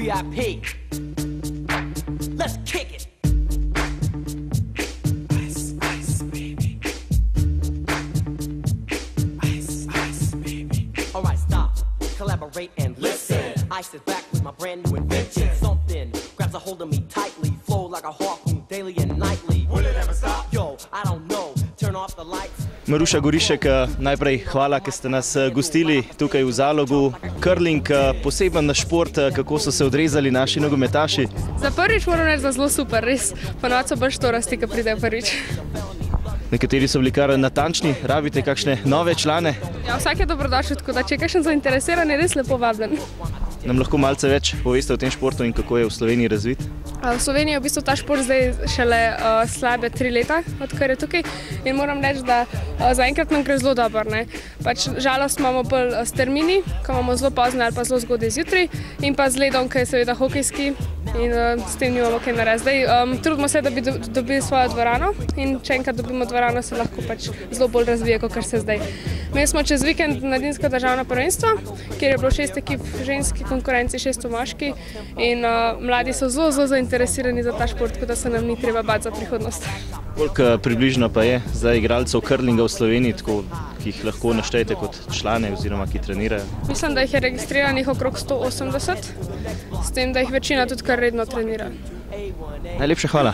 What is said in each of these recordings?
VIP. Let's kick it. Ice, ice, baby. Ice, ice, baby. All right, stop, collaborate and listen. Ice is back with my brand new invention. Something grabs a hold of me tightly, flow like a harpoon daily and nightly. Will it ever stop? Yo, I don't know. Turn off the lights. Maruša Gorišek, najprej hvala, ker ste nas gostili tukaj v Zalogu. Curling, poseben šport, kako so se odrezali naši nogometaši? Za prvič moram reči, da zelo super, res. Ponovadi so bolj štorasti, ko pridejo prvič. Nekateri so bili kar natančni, rabite kakšne nove člane? Ja, vsak je dobrodošel, tako da če je kakšen zainteresiran, je res lepo vabljen. Nam lahko malce več poveste o tem športu in kako je v Sloveniji razvit? V Sloveniji je v bistvu ta šport zdaj šele slabe 3 leta, odkar je tukaj. In moram reči, da zaenkrat nam gre zelo dobro. Pač žalost imamo bolj s termini, ko imamo zelo pozne ali pa zelo zgodaj zjutraj, in pa z ledom, ki je seveda hokejski, in s tem nimamo kaj narediti. Zdaj trudimo se, da bi dobili svojo dvorano, in če enkrat dobimo dvorano, se lahko pač zelo bolj razvije, kot se zdaj. Mi smo čez vikend mladinsko državno prvenstvo, kjer je bilo 6 ekip ženski konkurenci, 6 moški, in mladi so zelo zainteresirani za ta šport, tako da se nam ni treba bati za prihodnost. Koliko približno pa je zdaj igralcev curlinga v Sloveniji, ki jih lahko naštejete kot člane oziroma ki trenirajo? Mislim, da jih je registriranih okrog 180, s tem, da jih večina tudi kar redno trenira. Najlepša hvala.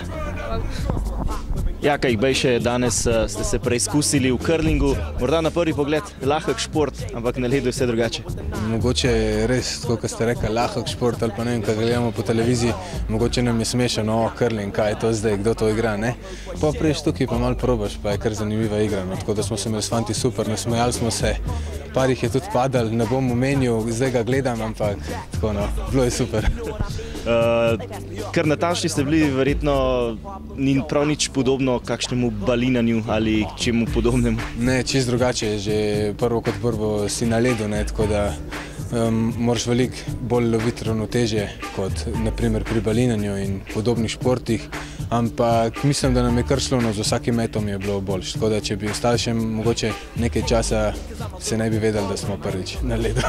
Jaka Igbejše, danes ste se preizkusili v curlingu, morda na prvi pogled lahek šport, ampak na ledu je vse drugače. Mogoče je res, kot ste rekli, lahek šport ali pa ne vem, kaj gledamo po televiziji, mogoče nam je smešno, curling, kaj je to zdaj, kdo to igra, ne? Pa priješ tukaj pa malo probaš, pa je kar zanimiva igra, tako da smo se imeli s fanti super, nasmejali smo se, par jih je tudi padal, ne bom omenil, zdaj ga gledam, ampak tako no, bilo je super. Kar natančni ste bili, verjetno ni prav nič podobno kakšnemu balinanju ali čemu podobnemu? Ne, čisto drugače je, že prvo kot prvo si na ledu, tako da moraš veliko bolj loviti ravnotežje kot naprimer pri balinanju in podobnih športih, ampak mislim, da nam je kar šlo, z vsakim metom je bilo boljše, tako da če bi ostali še mogoče nekaj časa, se ne bi vedeli, da smo prvič na ledu.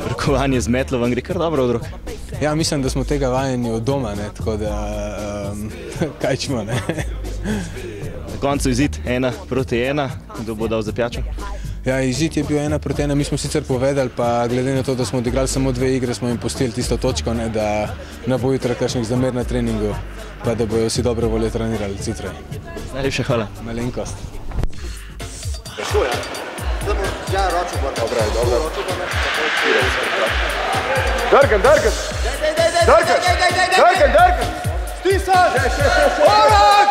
Rokovanje z metlo vam gre kar dobro od rok? Ja, mislim, da smo tega vajeni od doma, tako da kaj čemo, ne. Na koncu izid 1-1, kdo bo dal za pijačo? Ja, izid je bil 1-1, mi smo sicer povedali, pa glede na to, da smo odigrali samo 2 igre, smo jim pustili tisto točko, da ne bo jutra kakšnih zamer na treningu, pa da bojo vsi dobro volje trenirali zjutraj. Najlepša hvala. Malenkost. Težko, ja? Ja, ročo bo. Dobro, dobro. Drgan! Stisar! Orak!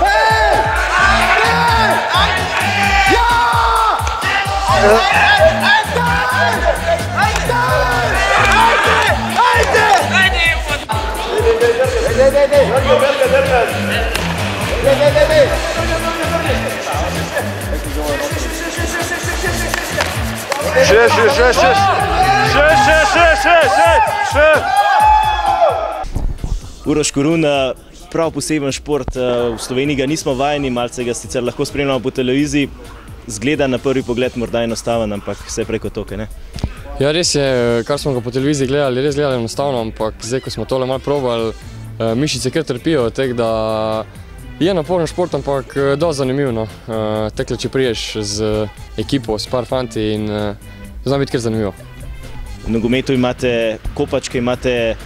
Hej! Ja! Uroš Korun, prav poseben šport, v Sloveniji ga nismo vajeni, malce ga sicer lahko spremljamo po televiziji, zgleda na prvi pogled morda enostaven, ampak vse preko toke, ne? Ja, res je, kar smo ga po televiziji gledali, res gledali enostavno, ampak zdaj, ko smo tole malo probali, mišice kar trpijo, tako da je naporen šport, ampak dosti zanimiv, no. Tekle, če priješ z ekipo, s par fanti in zna biti kar zanimivo. V nogometu imate kopačke, imate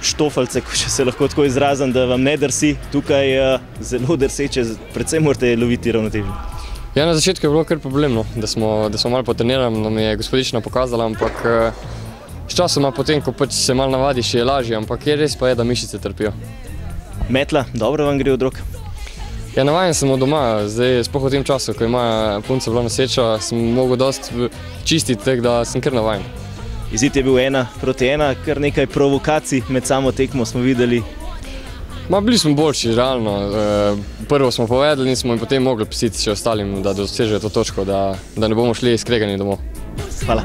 štofalce, če se lahko tako izrazim, da vam ne drsi, tukaj zelo drseče, predvsem morate loviti ravnotežje. Ja, na začetku je bilo kar problemno, da smo malo potrenirali, nam je gospodična pokazala, ampak s časoma potem, ko pač se malo navadiš, je lažje, ampak res pa je, da mišice trpijo. Metla, dobro vam gre od rok? Ja, navajen sem od doma, zdaj sploh v tem času, ko ima punca bila noseča, sem mogel dosti čistiti, tako da sem kar navajen. Izid je bil 1-1, kar nekaj provokacij med samo tekmo smo videli. Bili smo boljši, realno. Prvo smo povedali in smo jim potem mogli pustiti še ostalim, da dosežejo to točko, da ne bomo šli skregani domov. Hvala.